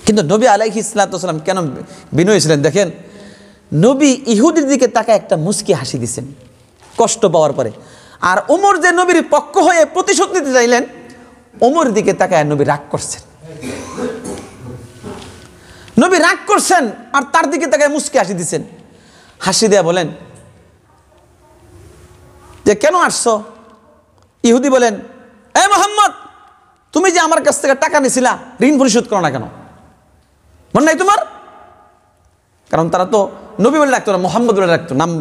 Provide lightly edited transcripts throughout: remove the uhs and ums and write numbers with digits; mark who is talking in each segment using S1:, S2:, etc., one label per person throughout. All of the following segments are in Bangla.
S1: কিন্তু নবী আলাইহিস সালাতু ওয়াস সালাম কেন বিনয়ী ছিলেন দেখেন, নবী ইহুদির দিকে তাকায় একটা মুস্কি হাসি দিছেন কষ্ট পাওয়ার পরে। আর ওমর যে নবীর পক্ষ হয়ে প্রতিশোধ নিতে চাইলেন, ওমরের দিকে তাকায় নবী রাগ করছেন। নবী রাগ করছেন আর তার দিকে তাকায় মুস্কি হাসি দিছেন। হাসি দেয়া বলেন যে কেন আসছো? ইহুদি বলেন, এ মুহাম্মদ, তুমি যে আমার কাছ থেকে টাকা নিছিলা, ঋণ পরিশোধ করো না কেন? মনে নাই তোমার? কারণ তারা তো নবী বলে রাখতো না, মোহাম্মদ বলে রাখতো নাম।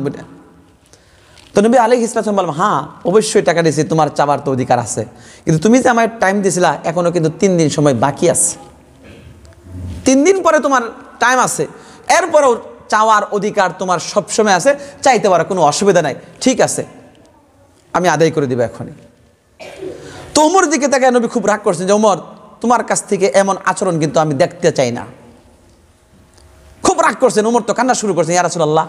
S1: তো নবী আলাইহিস সালাম বললাম, হ্যাঁ অবশ্যই টাকা দিয়েছি, তোমার চাবার তো অধিকার আছে, কিন্তু তুমি যে আমার টাইম দিয়েছিলা এখনো কিন্তু 3 দিন সময় বাকি আছে, 3 দিন পরে তোমার টাইম আছে, এরপরেও চাওয়ার অধিকার তোমার সবসময় আছে, চাইতে পারো, কোনো অসুবিধা নাই, ঠিক আছে আমি আদায় করে দিব এখনই। তো ওমর দিকে তাকে নবী খুব রাগ করছেন যে ওমর, তোমার কাছ থেকে এমন আচরণ কিন্তু আমি দেখতে চাই না। খুব রাগ করছেন ওমর, তো কান্না শুরু করছেন, ইয়া রাসূলুল্লাহ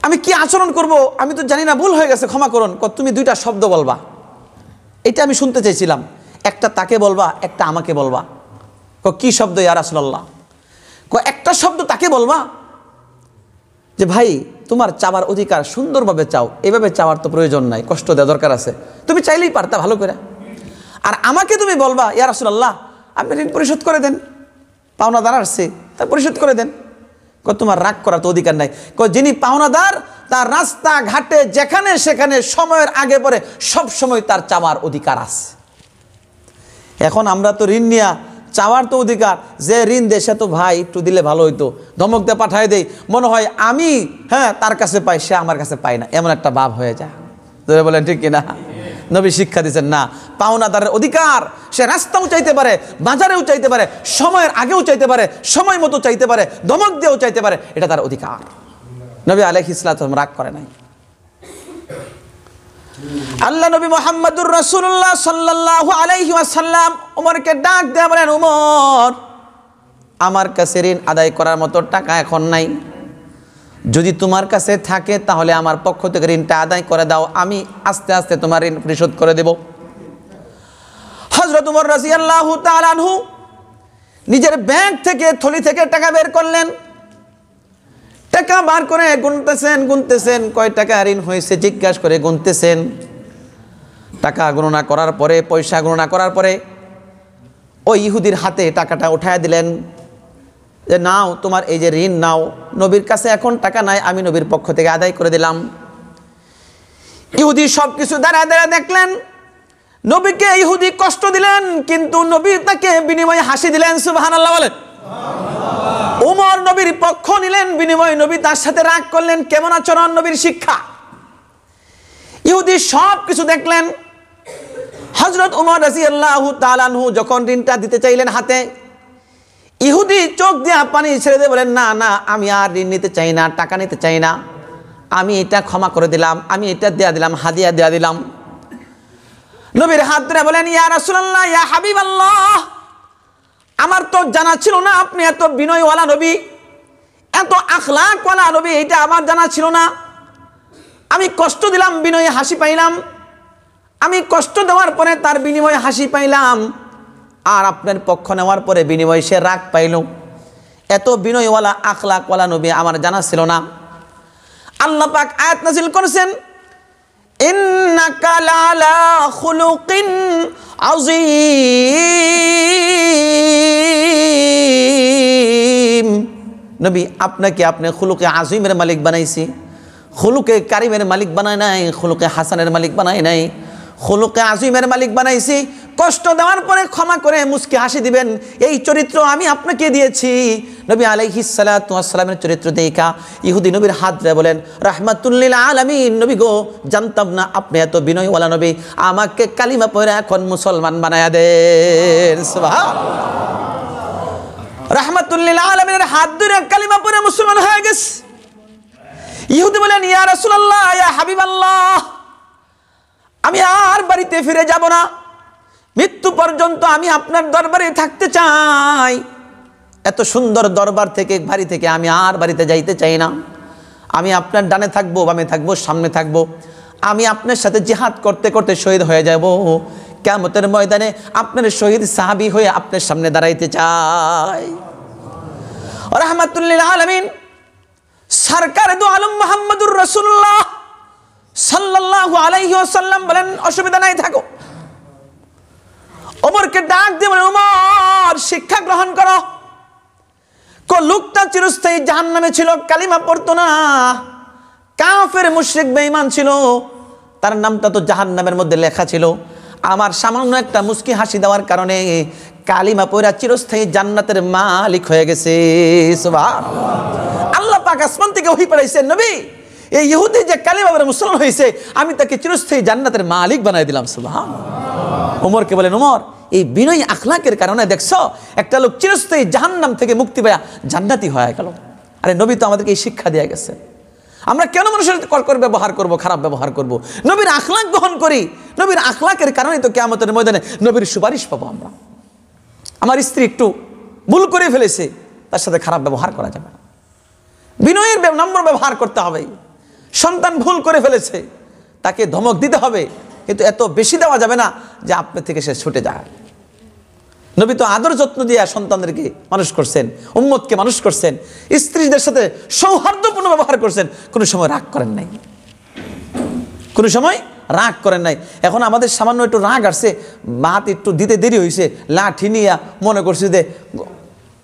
S1: আমি কি আচরণ করব আমি তো জানি না, ভুল হয়ে গেছে, ক্ষমা করুন। তুমি 2টা শব্দ বলবা, এটা আমি শুনতে চাইছিলাম, একটা তাকে বলবা, একটা আমাকে বলবা। কি শব্দ ইয়া রাসূলুল্লাহ? একটা শব্দ তাকে বলবা যে ভাই তোমার চাওয়ার অধিকার, সুন্দরভাবে চাও, এভাবে চাওয়ার তো প্রয়োজন নাই, কষ্ট দেওয়া দরকার আছে, তুমি চাইলেই পারতা ভালো করে। আর আমাকে তুমি বলবা, ইয়া রাসূলুল্লাহ আপনি ঋণ পরিশোধ করে দেন, পাওনাদার আসছে তা পরিশোধ করে দেন। তোমার রাগ করার তো অধিকার নাই। যিনি পাওনাদার তার রাস্তা ঘাটে যেখানে সেখানে সময়ের আগে পরে সব সময় তার চাওয়ার অধিকার আছে। এখন আমরা তো ঋণ নিয়া চাওয়ার তো অধিকার, যে ঋণ দেয় সে তো ভাই একটু দিলে ভালো হইতো, ধমক দিয়ে পাঠায় দেয়, মনে হয় আমি তার কাছে পাই, সে আমার কাছে পায় না, এমন একটা ভাব হয়ে যায়। বলেন ঠিক কিনা? নবী শিক্ষা দিচ্ছেন না, পাওনাদারের অধিকার, সে রাস্তাও চাইতে পারে, বাজারেও চাইতে পারে, সময়ের আগেও চাইতে পারে, সময় মতো চাইতে পারে, ধমক দিয়েও চাইতে পারে, এটা তার অধিকার। নবী আলাইহিস সালাতু ওয়াস সালাম রাগ করে নাই। আল্লাহ নবী মুহাম্মদুর রাসূলুল্লাহ সাল্লাল্লাহু আলাইহি ওয়াসাল্লাম ওমরকে ডাক দিয়ে বলেন, ওমর আমার কাছে ঋণ আদায় করার মতো টাকা এখন নাই, যদি তোমার কাছে থাকে তাহলে আমার পক্ষ থেকে ঋণটা আদায় করে দাও, আমি আস্তে আস্তে তোমার ঋণ পরিশোধ করে দেব। হযরত ওমর রাদিয়াল্লাহু তাআলা আনহু নিজের ব্যাংক থেকে, থলি থেকে টাকা বের করলেন, টাকা বার করে গুনতেছেন কয় টাকা ঋণ হয়েছে জিজ্ঞাসা করে গুনতেছেন। টাকা গণনা করার পরে, পয়সা গণনা করার পরে ওই ইহুদির হাতে টাকাটা উঠায় দিলেন যে নাও তোমার এই যে ঋণ নাও, নবীর কাছে এখন টাকা নাই, আমি নবীর পক্ষ থেকে আদায় করে দিলাম। ইহুদি সব কিছু দাঁড়ায় দাঁড়ায় দেখলেন, নবীকে ইহুদি কষ্ট দিলেন, কিন্তু নবী তাকে বিনিময়ে হাসি দিলেন। সুবহানাল্লাহ বলেন। ওমর নবীর পক্ষ নিলেন, বিনিময়ে নবী তার সাথে রাগ করলেন। কেমন আচরণ, নবীর শিক্ষা। ইহুদি সব কিছু দেখলেন। হযরত ওমর রাদিয়াল্লাহু তাআলা আনহু যখন ঋণটা দিতে চাইলেন হাতে, ইহুদি চোখ দিয়ে পানি ছেড়ে দিয়ে বলেন, না না আমি আর ঋণ নিতে চাই না, টাকা নিতে চাই না, আমি এটা ক্ষমা করে দিলাম, আমি এটা দেয়া দিলাম, হাদিয়া দেয়া দিলাম। নবীর হাত ধরে বলেন, ইয়া রাসূলুল্লাহ, ইয়া হাবিবাল্লাহ, আমার তো জানা ছিল না আপনি এত বিনয়ওয়ালা নবী, এত আখলাকওয়ালা নবী, এটা আমার জানা ছিল না। আমি কষ্ট দিলাম, বিনয়ে হাসি পাইলাম, আমি কষ্ট দেওয়ার পরে তার বিনিময়ে হাসি পাইলাম, আর আপনার পক্ষ নেওয়ার পরে বিনিময়ে সে রাগ পাইল। এত বিনয়ওয়ালা আখলাকওয়ালা নবী আমার জানা ছিল না। আল্লাহ পাক আয়াত নাযিল করেছেন, ইন্নাকা লাআলা খুলুকিন আযীম। নবী আপনাকে আপনি খুলুকে আযীমের মালিক বানাইছি, খুলুকে কারিমের মালিক বানায় নাই, খুলুকে হাসানের মালিক বানায় নাই, খুলুকে আযীমের মালিক বানাইছি। কষ্ট দেওয়ার পরে ক্ষমা করে মুস্কি হাসি দিবেন, এই চরিত্র আমি আপনাকে দিয়েছি। নবী আলাইহিস সালাতু ওয়াস সালামের চরিত্র দেখা ইহুদি নবীর হাত ধরে বলেন, রাহমাতুল লিল আলামিন, নবী গো জানতাম না আপনি এত বিনয়ওয়ালা নবী, আমাকে কালিমা পড়ে এখন মুসলমান বানায়া দেন। সুবহানাল্লাহ। রাহমাতুল লিল আলামিনের হাত ধরে কালিমা পড়ে মুসলমান হয়ে গেছে। ইহুদি বলেন, ইয়া রাসূলুল্লাহ, ইয়া হাবিবাল্লাহ, আমি আর বাড়িতে ফিরে যাব না, মৃত্যু পর্যন্ত আমি আপনার দরবারে থাকতে চাই। এত সুন্দর দরবার থেকে, বাড়ি থেকে আমি আর বাড়িতে যাইতে চাই না। আমি আপনার ডানে থাকবো, বামে থাকবো, সামনে থাকবো, আমি আপনার সাথে জিহাদ করতে করতে শহীদ হয়ে যাব, কিয়ামতের ময়দানে আপনার শহীদ সাহাবী হয়ে আপনার সামনে দাঁড়াইতে চাই। রাহমাতুল লিল আলামিন সরকার দু আলম মুহাম্মদুর রাসূলুল্লাহ সাল্লাল্লাহু আলাইহি ওয়াসাল্লাম বলেন, অসুবিধা নাই, থাকো। ওমরকে ডাক দিয়ে বলেন, ওমর শিক্ষা গ্রহণ করো। লোকটা চিরস্থায়ী জাহান্নামে ছিল, কালিমা পড়তো না, কাফের মুশরিক বেঈমান ছিল, তার নামটা তো জাহান্নামের মধ্যে লেখা ছিল। আমার সামান্য একটা মুস্কি হাসি দেওয়ার কারণে কালিমা পড়া চিরস্থায়ী জান্নাতের মালিক হয়ে গেছে। সুবহানাল্লাহ। আল্লাহ পাক আসমান থেকে ওহী পাঠাইছেন, নবী এই ইহুদি যে কালিমা পড়ে মুসলমান হয়েছে, আমি তাকে চিরস্থায়ী জান্নাতের মালিক বানাই দিলাম। সুবহানাল্লাহ। ওমরকে বলেন, ওমর এই বিনয়ী আখলাকের কারণে দেখছো একটা লোক চিরস্থায়ী জাহান্নাম থেকে মুক্তি পায়া জান্নাতি হয়ে গেল। আরে নবী তো আমাদেরকে এই শিক্ষা দিয়ে গেছে, আমরা কেন মানুষের কর ব্যবহার করব, খারাপ ব্যবহার করব? নবীর আখলাক গ্রহণ করি, নবীর আখলাকের কারণে তো কিয়ামতের ময়দানে নবীর সুপারিশ পাবো আমরা। আমার স্ত্রী একটু ভুল করে ফেলেছে, তার সাথে খারাপ ব্যবহার করা যাবে না, বিনয়ের নম্র ব্যবহার করতে হবে। সন্তান ভুল করে ফেলেছে, তাকে ধমক দিতে হবে, কিন্তু এত বেশি দেওয়া যাবে না যে আপনার থেকে সে ছুটে যায়। নবী তো আদর যত্ন দিয়ে সন্তানদেরকে মানুষ করছেন, উম্মতকে মানুষ করছেন, স্ত্রীদের সাথে সৌহার্দ্যপূর্ণ ব্যবহার করছেন, কোনো সময় রাগ করেন নাই, কোনো সময় রাগ করেন নাই। এখন আমাদের সামান্য একটু রাগ আসছে, ভাত একটু দিতে দেরি হয়েছে, লাঠি নিয়ে মনে করছি যে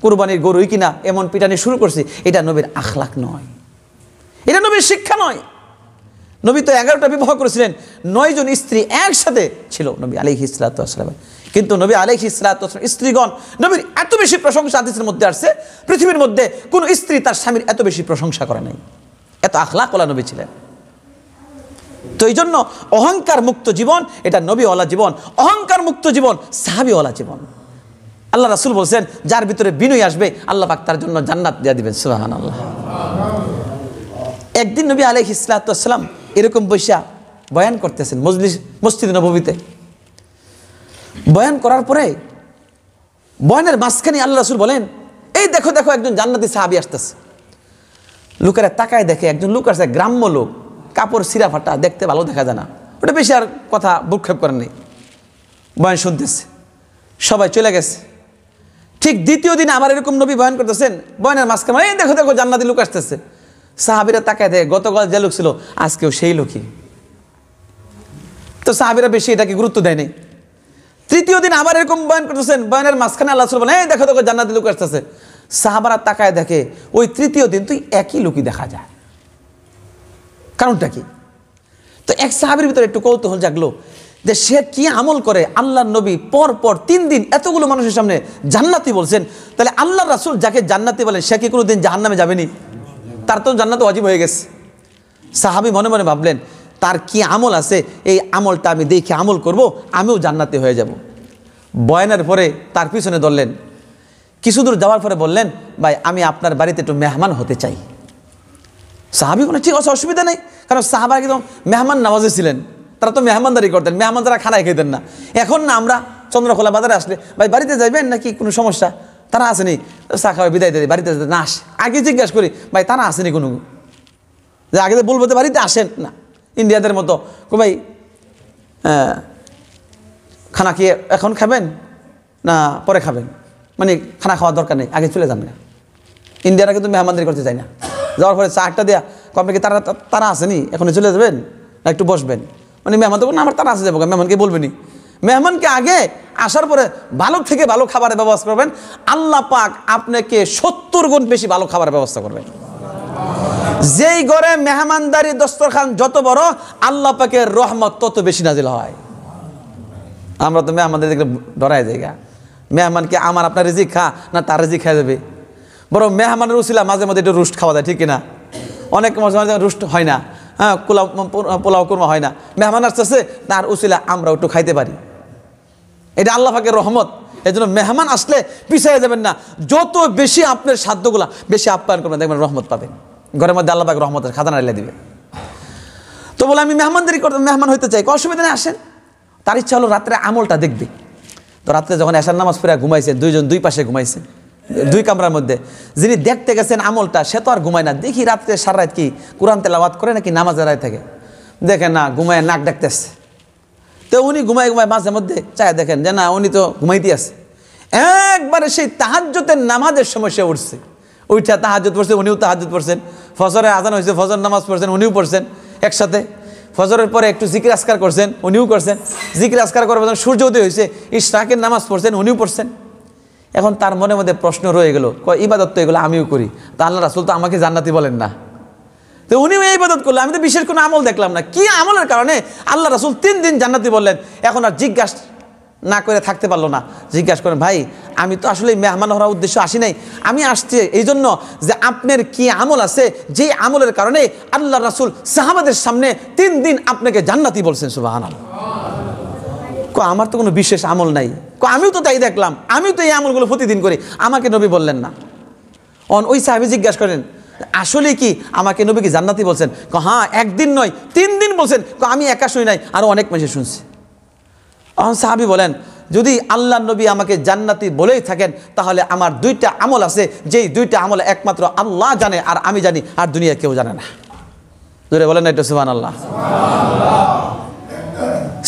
S1: কুরবানির গরুই কিনা, এমন পিটানি শুরু করছি। এটা নবীর আখলাক নয়, এটা নবীর শিক্ষা নয়। নবী তো 11টা বিবাহ করেছিলেন, 9 জন স্ত্রী একসাথে ছিল নবী আলাইহিস সালাতু ওয়াস সালাম। কিন্তু নবী আলাইহিস সালাতু ওয়াস সালাম স্ত্রীগণ, নবীর এত বেশি প্রশংসা হাদিসের মধ্যে আসছে, পৃথিবীর মধ্যে কোন স্ত্রী তার স্বামীর এত বেশি প্রশংসা করে নাই, এত আখলাকওয়ালা নবী ছিলেন। তো এই জন্য অহংকার মুক্ত জীবন এটা নবীওয়ালা জীবন, অহংকার মুক্ত জীবন সাহাবীওয়ালা জীবন। আল্লাহ রাসূল বলছেন, যার ভিতরে বিনয় আসবে আল্লাহ পাক তার জন্য জান্নাত দিয়ে দিবেন। সুবহানাল্লাহ। একদিন নবী আলাইহিস সালাতু ওয়াস সালাম এরকম বৈশা বয়ান করতেছেন মসজিদ নববীতে। বয়ান করার পরে বয়ানের মাঝখানে আল্লাহ রাসূল বলেন, এই দেখো দেখো একজন জান্নাতি সাহাবী আসতেছে। লোকেরা তাকায় দেখে, একজন লোক আসছে, গ্রাম্য লোক, কাপড় ছিঁড়া ফাটা, দেখতে ভালো দেখা যায় না, ওটা বেশি আর কথা ভ্রুক্ষেপ করেন নেই, বয়ান শুনতেছে, সবাই চলে গেছে। ঠিক দ্বিতীয় দিন আবার এরকম নবী বয়ান করতেছেন, বয়ানের মাঝখানে এই দেখো দেখো জান্নাতি লোক আসতেছে। সাহাবীরা তাকায় দেখে, গতকাল যে লোক ছিল আজকেও সেই লোকই। তো সাহাবীরা বেশি এটাকে গুরুত্ব দেয় নাই। তৃতীয় দিন আবার এরকম বয়ান করতেছেন, বয়ানের মাঝখানে আল্লাহ রাসূল বলেন, এই দেখো দেখো জান্নাতি লোক আসতেছে। সাহাবারা তাকায় দেখে, ওই তৃতীয় দিন তুই একই লোকই দেখা যায়। কারণটা কি? তো এক সাহাবীর ভিতরে একটু কৌতূহল জাগলো যে সে কি আমল করে আল্লাহর নবী পর পর 3 দিন এতগুলো মানুষের সামনে জান্নাতি বলছেন, তাহলে আল্লাহ রাসূল যাকে জান্নাতি বলেন সে কি কোনোদিন জাহান্নামে যাবেনি? তার তো জান্নাত ওয়াজিব হয়ে গেছে। সাহাবী মনে মনে ভাবলেন, তার কি আমল আছে, এই আমলটা আমি দেখে আমল করব, আমিও জান্নাতি হয়ে যাব। বয়ানের পরে তার পিছনে ধরলেন, কিছু দূর যাওয়ার পরে বললেন, ভাই আমি আপনার বাড়িতে একটু মেহমান হতে চাই। সাহাবী বলেন, ঠিক আছে, অসুবিধা নেই, কারণ সাহাবা একদম মেহমান নামাজে ছিলেন, তারা তো মেহমানদারি করতেন, মেহমান যারা খানায় খেতেন না। এখন না আমরা চন্দ্রখোলা বাজারে আসলে, ভাই বাড়িতে যাইবেন নাকি, কোনো সমস্যা, তারা আসেনি, চা খাওয়া বিদায় দেয়, বাড়িতে না আসে। আগে জিজ্ঞাসা করি, ভাই তারা আসেনি কোনো, যে আগে বলবো তো বাড়িতে আসেন না। ইন্ডিয়াদের মতো ভাই খানা কি এখন খাবেন না পরে খাবেন, মানে খানা খাওয়ার দরকার নেই, আগে চলে যান না। ইন্ডিয়ারা কিন্তু মেহমানদারি করতে চায় না। যাওয়ার পরে চা একটা দেয়া, কবে কি তারা আসেনি, এখন চলে যাবেন না একটু বসবেন, মানে মেহমান তো না আমার তারা আসে যাবো, মেহমানকে বলবেনি। মেহমানকে আগে আসার পরে ভালো থেকে ভালো খাবারের ব্যবস্থা করবেন, আল্লাহ পাক আপনাকে 70 গুণ বেশি ভালো খাবারের ব্যবস্থা করবেন। যেই ঘরে মেহমানদারি দস্তরখান যত বড়, আল্লাহ পাকের রহমত তত বেশি নাজিল হয়। আমরা তো মেহমানদের দেখলে ডরাই জায়গা, মেহমানকে আমার আপনার রিজিক খা না তার রিজিক খাওয়া যাবে। বরং মেহমানের উসিলা মাঝে মাঝে একটু রুস্ট খাওয়া যায়, ঠিক কিনা? অনেক মাঝে মাঝে রুস্ট হয় না, হ্যাঁ, পোলাও কুরমা হয় না, মেহমান আসতেছে তার উসিলা আমরা একটু খাইতে পারি, এটা আল্লাহ পাকের রহমত। এই জন্য মেহমান আসলে পিছিয়ে যাবেন না, যত বেশি আপনার সাধ্যগুলা বেশি আপ্যায়ন করবেন, দেখবেন রহমত পাবেন। ঘরের মধ্যে আল্লাহ পাক রহমতের খাজানা ঢেলে দিবে। তো বলে আমি মেহমানদারি করতে, মেহমান হইতে চাই, অসুবিধা নেই, আসেন। তার ইচ্ছা হলো রাত্রে আমলটা দেখবে। তো রাত্রে যখন এশার নামাজ পড়ে ঘুমাইছেন, দুইজন দুই পাশে ঘুমাইছে, 2 কামরার মধ্যে, যিনি দেখতে গেছেন আমলটা সে তো আর ঘুমায় না। দেখি রাত্রে সারা রাত কি কোরআন তেলাওয়াত করে নাকি নামাজে রায় থাকে, দেখে না, ঘুমায় নাক ডাকতেছে, তো উনি ঘুমায় ঘুমায় মাঝে মধ্যে চায় দেখেন যে না উনি তো ঘুমাইতে আছে, একবারে সেই তাহাজ্জুদের নামাজের সময় সে উঠছে, উঠা তাহাজ্জুদ পড়ছে, উনিও তাহাজ্জুদ পড়ছেন, ফজরের আজান হয়েছে, ফজর নামাজ পড়ছেন, উনিও পড়ছেন একসাথে, ফজরের পরে একটু জিকির আসকার করছেন, উনিও করছেন, জিকির আসকার করার পর সূর্য উদয় হয়েছে, ইশরাকের নামাজ পড়ছেন, উনিও পড়ছেন। এখন তার মনের মধ্যে প্রশ্ন রয়ে গেল, ইবাদত তো এগুলো আমিও করি, তা আল্লাহ রাসূল তো আমাকে জান্নাতি বলেন না, তো উনিও এই ইবাদত করলো, আমি তো বিশেষ কোনো আমল দেখলাম না, কি আমলের কারণে আল্লাহ রাসূল 3 দিন জান্নাতি বললেন? এখন আর জিজ্ঞাসা না করে থাকতে পারলো না, জিজ্ঞাসা করেন, ভাই আমি তো আসলে মেহমান হওয়ার উদ্দেশ্য আসি নাই, আমি আসছি এই জন্য যে আপনার কি আমল আছে যে আমলের কারণে আল্লাহ রাসূল সাহাবাদের সামনে 3 দিন আপনাকে জান্নাতি বলছেন। সুবহানাল্লাহ। আমার তো কোনো বিশেষ আমল নাই, আমিও তো তাই দেখলাম, আমিও তো এই আমলগুলো প্রতিদিন করি, আমাকে নবী বললেন না। ওই সাহাবী জিজ্ঞাসা করেন, আসলে কি আমাকে নবী কি জান্নাতি বলছেন? হ্যাঁ, একদিন নয় 3 দিন বলছেন। আমি একা শুনি নাই, আরো অনেক মানুষ শুনছে। সাহাবী বলেন, যদি আল্লাহ নবী আমাকে জান্নাতি বলেই থাকেন তাহলে আমার 2টা আমল আছে, যেই 2টা আমল একমাত্র আল্লাহ জানে আর আমি জানি, আর দুনিয়া কেউ জানে না। জোরে বলেন না একটু সুবহানাল্লাহ।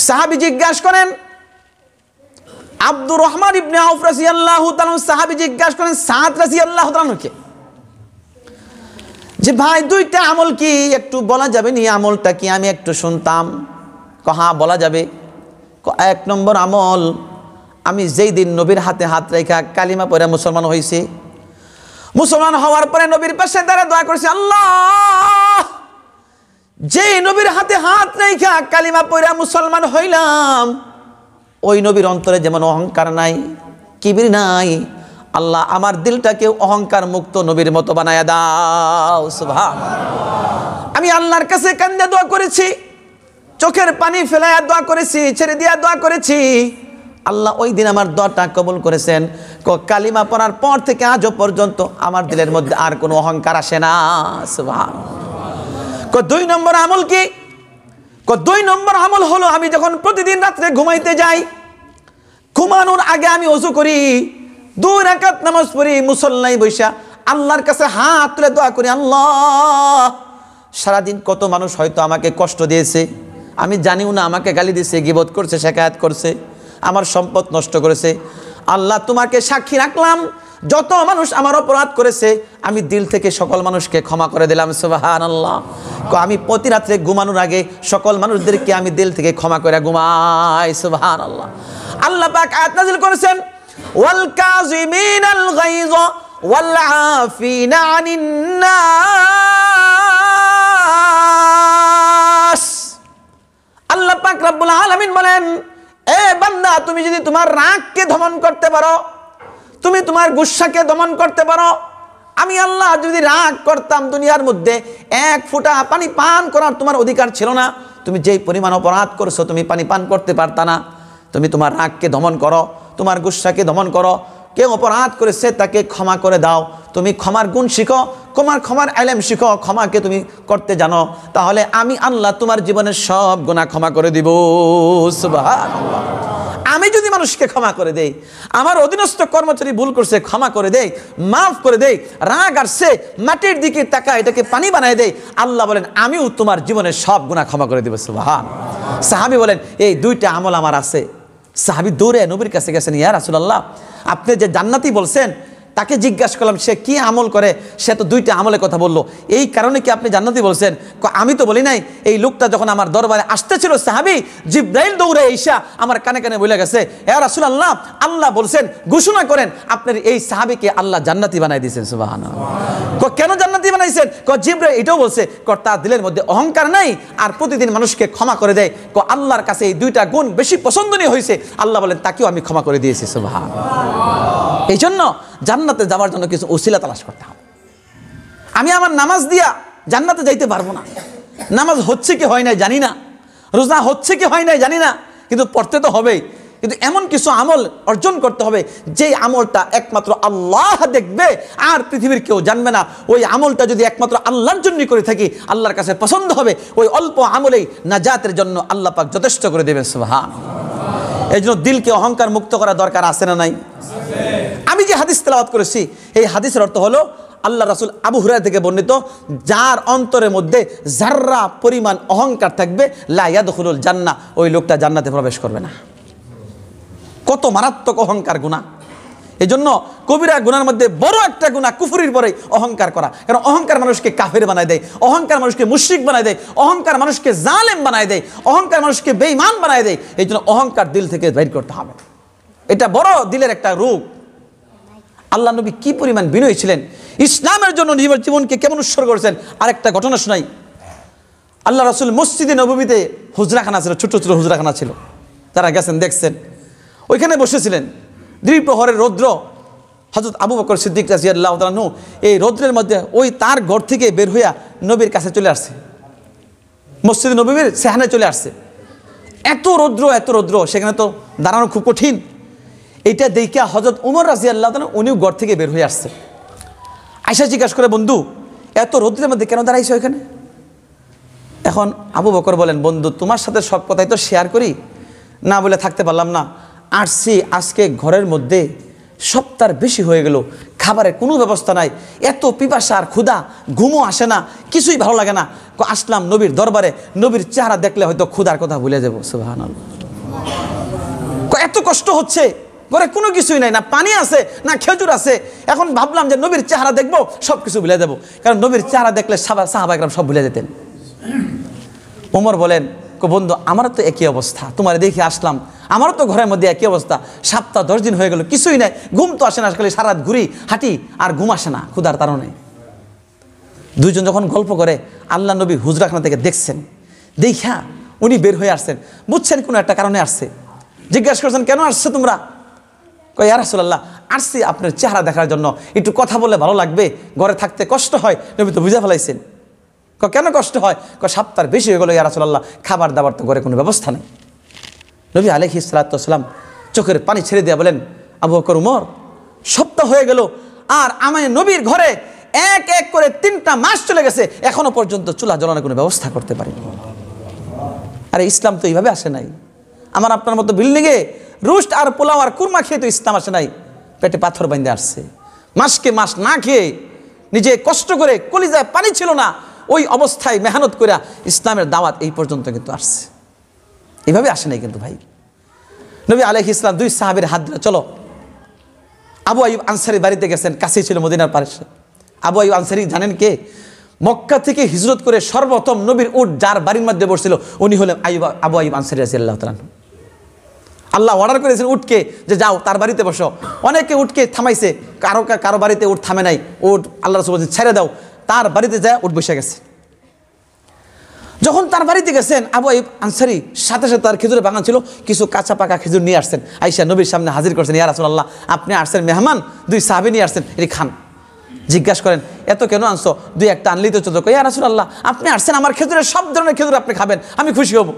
S1: সাহাবী জিজ্ঞাসা করেন, আব্দুর রহমান ইবনে আউফ রাদিয়াল্লাহু তাআলা সাহাবী জিজ্ঞাসা করেন সাদ রাদিয়াল্লাহু তাআলাকে, যে ভাই 2টা আমল কি একটু বলা যাবে নি? আমলটা কি আমি একটু শুনতাম। হ্যাঁ বলা যাবে। 1 নম্বর আমল, আমি যেই দিন নবীর হাতে হাত রেখা কালিমা পড়ে মুসলমান হয়েছি, মুসলমান হওয়ার পরে নবীর পাশে দাঁড়িয়ে দোয়া করছি, আল্লাহ যেই নবীর হাতে হাত রেখা কালিমা পড়ে মুসলমান হইলাম, ওই নবীর অন্তরে যেমন অহংকার নাই, কিবির নাই, আল্লাহ আমার দিলটাকে অহংকার মুক্ত নবীর মতো বানায়া দাও। সুবহানাল্লাহ। আমি আল্লাহর কাছে কান্দে দোয়া করেছি, চোখের পানি ফেলায়া দোয়া করেছি, ছেড়ে দিয়া দোয়া করেছি, আল্লাহ ওই দিন আমার দোয়াটা কবুল করেছেন। কালিমা পড়ার পর থেকে আজও পর্যন্ত আমার দিলের মধ্যে আর কোনো অহংকার আসে না। সুবহানাল্লাহ। 2 নম্বর আমল কি? 2 নম্বর আমল হলো, আমি যখন প্রতিদিন রাত্রে ঘুমাইতে যাই, ঘুমানোর আগে আমি ওযু করি, 2 রাকাত নামাজ পড়ি, মুসল্লায় বৈশা আল্লাহর কাছে হাত তুলে দোয়া করি, আল্লাহ সারাদিন কত মানুষ হয়তো আমাকে কষ্ট দিয়েছে, আমি জানিও না, আমাকে গালি দিয়েছে, গীবত করছে, শিকায়াত করছে, আমার সম্পদ নষ্ট করেছে, আল্লাহ তোমাকে সাক্ষী রাখলাম, যত মানুষ আমার অপরাধ করেছে আমি দিল থেকে সকল মানুষকে ক্ষমা করে দিলাম। সুবহানাল্লাহ। আমি প্রতি রাত্রে ঘুমানোর আগে সকল মানুষদেরকে আমি দিল থেকে ক্ষমা করে ঘুমাই। সুবহানাল্লাহ। আল্লাহ পাক আয়াত নাযিল করেছেন, ওয়াল কাযিমিনাল গায়য ওয়াল আফিনা আনিন নাস। আল্লাহ পাক রব্বুল আলামিন বলেন, এ বান্দা তুমি যদি তোমার রাগকে দমন করতে পারো, তুমি তোমার গুসাকে দমন করতে পারো, আমি আল্লাহ যদি রাগ করতাম দুনিয়ার মধ্যে 1 ফোঁটা পানি পান করার তোমার অধিকার ছিল না, তুমি যেই পরিমাণ অপরাধ করছো তুমি পানি পান করতে পারতা না। তুমি তোমার রাগকে দমন করো, তোমার গুসাকে দমন করো, কেউ অপরাধ করেছে তাকে ক্ষমা করে দাও, তুমি ক্ষমার গুণ শিখো, ক্ষমার ইলম শিখো, ক্ষমাকে তুমি করতে জানো, তাহলে আমি আল্লাহ তোমার জীবনের সব গুনাহ ক্ষমা করে দিব। সুবহানাল্লাহ। আমি যদি মানুষকে ক্ষমা করে দেই, আমার অধীনস্থ কর্মচারী ভুল করছে ক্ষমা করে দেই, মাফ করে দেই, রাগ আসছে মাটির দিকে তাকায় এটাকে পানি বানায় দেই, আল্লাহ বলেন আমিও তোমার জীবনের সব গুনাহ ক্ষমা করে দেব। সুবহানাল্লাহ। সাহাবী বলেন এই 2টা আমল আমার আছে। সাহাবী দৌড়ে নবীর কাছে গেছেন, ইয়া রাসূলুল্লাহ আপনি যে জান্নাতি বলছেন, তাকে জিজ্ঞাসা করলাম সে কি আমল করে, সে তো 2টা আমলের কথা বললো, এই কারণে কি আপনি জান্নাতি বলছেন? আমি তো বলি নাই। এই লোকটা যখন আমার দরবারে আসতেছিল সাহাবী, জিবরাইল দৌড়ে এসে আমার কানে কানে বলে গেছে, ইয়া রাসূলুল্লাহ আল্লাহ বলছেন ঘোষণা করেন আপনার এই সাহাবীকে আল্লাহ জান্নাতি বানাই দিয়েছেন। সুবহানাল্লাহ। কেন জান্নাতি বানাইছেন? জিবরাইল এটাও বলছে, তার দিলের মধ্যে অহংকার নাই আর প্রতিদিন মানুষকে ক্ষমা করে দেয়, আল্লাহর কাছে এই 2টা গুণ বেশি পছন্দনীয় হয়েছে, আল্লাহ বলেন তাকেও আমি ক্ষমা করে দিয়েছি। সুবহানাল্লাহ। এই জন্য জান্নাতে যাওয়ার জন্য কিছু ওসিলা তালাশ করতে হবে। আমি আমার নামাজ দিয়া জান্নাতে যাইতে পারবো না, নামাজ হচ্ছে কি হয় নাই জানি না, রোজা হচ্ছে কি হয় নাই জানি না, কিন্তু পড়তে তো হবেই। কিন্তু এমন কিছু আমল অর্জন করতে হবে যেই আমলটা একমাত্র আল্লাহ দেখবে আর পৃথিবীর কেউ জানবে না। ওই আমলটা যদি একমাত্র আল্লাহর জন্যই করে থাকি, আল্লাহর কাছে পছন্দ হবে, ওই অল্প আমলেই নাজাতের জন্য আল্লাহ পাক যথেষ্ট করে দেবেন। সুবহানাল্লাহ। এই জন্য দিলকে অহংকার মুক্ত করা দরকার আছে না নাই? আমি যে হাদিস তেলাওয়াত করেছি এই হাদিসের অর্থ হলো আল্লাহ রাসূল আবু হুরায়রা থেকে বর্ণিত, যার অন্তরের মধ্যে যাররা পরিমাণ অহংকার থাকবে লা ইয়াদখুলুল জান্নাহ, ওই লোকটা জান্নাতে প্রবেশ করবে না। কত মারাত্মক অহংকার গুনাহ! এই জন্য কবিরা গুনার মধ্যে বড় একটা গুনাহ কুফরির পরে অহংকার করা। কারণ অহংকার মানুষকে কাফের বানায় দেয়, অহংকার মানুষকে মুশরিক বানায় দেয়, অহংকার মানুষকে জালেম বানায় দেয়, অহংকার মানুষকে বেঈমান বানায় দেয়। এই জন্য অহংকার দিল থেকে বের করতে হবে। এটা বড় দিলের একটা রোগ। আল্লাহ নবী কি পরিমাণ বিনয়ী ছিলেন, ইসলামের জন্য নিজের জীবনকে কেমন উৎসর্গ করেছেন। আরেকটা ঘটনা শোনাই। আল্লাহ রাসূল মসজিদে নববীতে হুজরাখানা ছিল, ছোট ছোট হুজরাখানা ছিল, তারা গেছেন দেখছেন, ওইখানে বসেছিলেন। দ্বিপ্রহরের রৌদ্র, হযরত আবু বকর সিদ্দিক রাদিয়াল্লাহু তাআলা আনহু এই রৌদ্রের মধ্যে ওই তার ঘর থেকে বের হইয়া নবীর কাছে চলে আসছে, মসজিদে নববীর সেখানে চলে আসছে। এত রৌদ্র, সেখানে তো দাঁড়ানো খুব কঠিন। এটা দেখিয়া হযরত ওমর রাদিয়াল্লাহু তাআলা উনিও ঘর থেকে বের হয়ে আসছে। আয়েশা জিজ্ঞাসা করে, বন্ধু এত রৌদ্রের মধ্যে কেন দাঁড়াইছো এখানে? এখন আবু বকর বলেন, বন্ধু তোমার সাথে সব কথাই তো শেয়ার করি, না বলে থাকতে পারলাম না। আসছি, আজকে ঘরের মধ্যে সপ্তাহ বেশি হয়ে গেল, খাবারের কোনো ব্যবস্থা নাই, এত পিপাসা আর ক্ষুধা, ঘুমও আসে না, কিছুই ভালো লাগে না। আসলাম নবীর দরবারে, নবীর চেহারা দেখলে হয়তো ক্ষুধার কথা ভুলে যাবো। সুবহানাল্লাহ, এত কষ্ট হচ্ছে, ঘরে কোনো কিছুই নাই, না পানি আছে না খেজুর আছে। এখন ভাবলাম যে নবীর চেহারা দেখবো, সব কিছু ভুলে যাবো। কারণ নবীর চেহারা দেখলে সাহাবা একরাম সব ভুলে যেতেন। ওমর বলেন, বন্ধু আমারও তো একই অবস্থা, তোমার দেখে আসলাম, আমারও তো ঘরের মধ্যে একই অবস্থা, সপ্তাহ 10 দিন হয়ে গেল, কিছুই নাই, ঘুম তো আসে না, খালি সারা রাত ঘুরি হাঁটি আর ঘুম আসে না ক্ষুধার কারণে। দুইজন যখন গল্প করে, আল্লাহ নবী হুজরাখানা থেকে দেখছেন, দেখা উনি বের হয়ে আসছেন, বুঝছেন কোনো একটা কারণে আসছে। জিজ্ঞাসা করছেন, কেন আসছে তোমরা? কয়, ইয়া রাসূলুল্লাহ, আসছি আপনার চেহারা দেখার জন্য, একটু কথা বললে ভালো লাগবে, ঘরে থাকতে কষ্ট হয়। নবী তো বুঝে ফেলাইছেন। কেন কষ্ট হয়? সপ্তাহ বেশি হয়ে গেল ইয়া রাসূলুল্লাহ, খাবার দাবার তো ঘরে কোনো ব্যবস্থা নেই। নবী আলাইহিস সালাতু ওয়াস সালাম চোখের পানি ছেড়ে দিয়ে বলেন, আবু বকর, উমর, সপ্তাহ হয়ে গেল আর আমার নবীর ঘরে এক এক করে 3টা মাস চলে গেছে, এখনো পর্যন্ত চুলা জ্বালানোর কোনো ব্যবস্থা করতে পারিনি। আরে ইসলাম তো এইভাবে আসে নাই। আমার আপনার মতো বিল্ডিংয়ে রুস্ট আর পোলাও আর কুরমা খেয়ে তো ইসলাম আসে নাই, পেটে পাথর বাঁধে আসছে। মাসকে মাস না খেয়ে, নিজে কষ্ট করে, কলিজায় পানি ছিল না, ওই অবস্থায় মেহনত করে ইসলামের দাওয়াত এই পর্যন্ত কিন্তু আসছে। এইভাবে আসে নাই কিন্তু ভাই। নবী আলাইহিস সালাম 2 সাহাবীর হাত ধরে, চলো। আবু আইয়ুব আনসারী বাড়িতে গেছেন, কাছেই ছিল মদিনার পাশে। আবু আইয়ুব আনসারী জানেন কে? মক্কা থেকে হিজরত করে সর্বপ্রথম নবীর উট যার বাড়ির মধ্যে বসছিল, উনি হলেন আবু আইয়ুব আনসারী রাদিয়াল্লাহু তাআলা। আল্লাহ অর্ডার করেছেন উটকে যে যাও তার বাড়িতে বসো। অনেকে উটকে থামাইছে, কারো বাড়িতে উট থামে নাই, উট আল্লাহ রাসূল বলেছেন ছেড়ে দাও, তার বাড়িতে যায় উট বসে গেছে। যখন তার বাড়িতে গেছেন, আবু আইয়ুব আনসারী সাথে সাথে তার খেজুরের বাগান ছিল, কিছু কাঁচা পাকা খেজুর নিয়ে আসছেন, আয়েশা নবীর সামনে হাজির করছেন, ইয়া রাসূলুল্লাহ, আপনি আসছেন মেহমান, 2 সাহাবী নিয়ে আসছেন, এটি খান। জিজ্ঞাসা করেন, এত কেন আনছো? 2-1টা আনলেই তো চলতো। ইয়া রাসূলুল্লাহ, আপনি আসছেন, আমার খেজুরের সব ধরনের খেজুর আপনি খাবেন, আমি খুশি হব।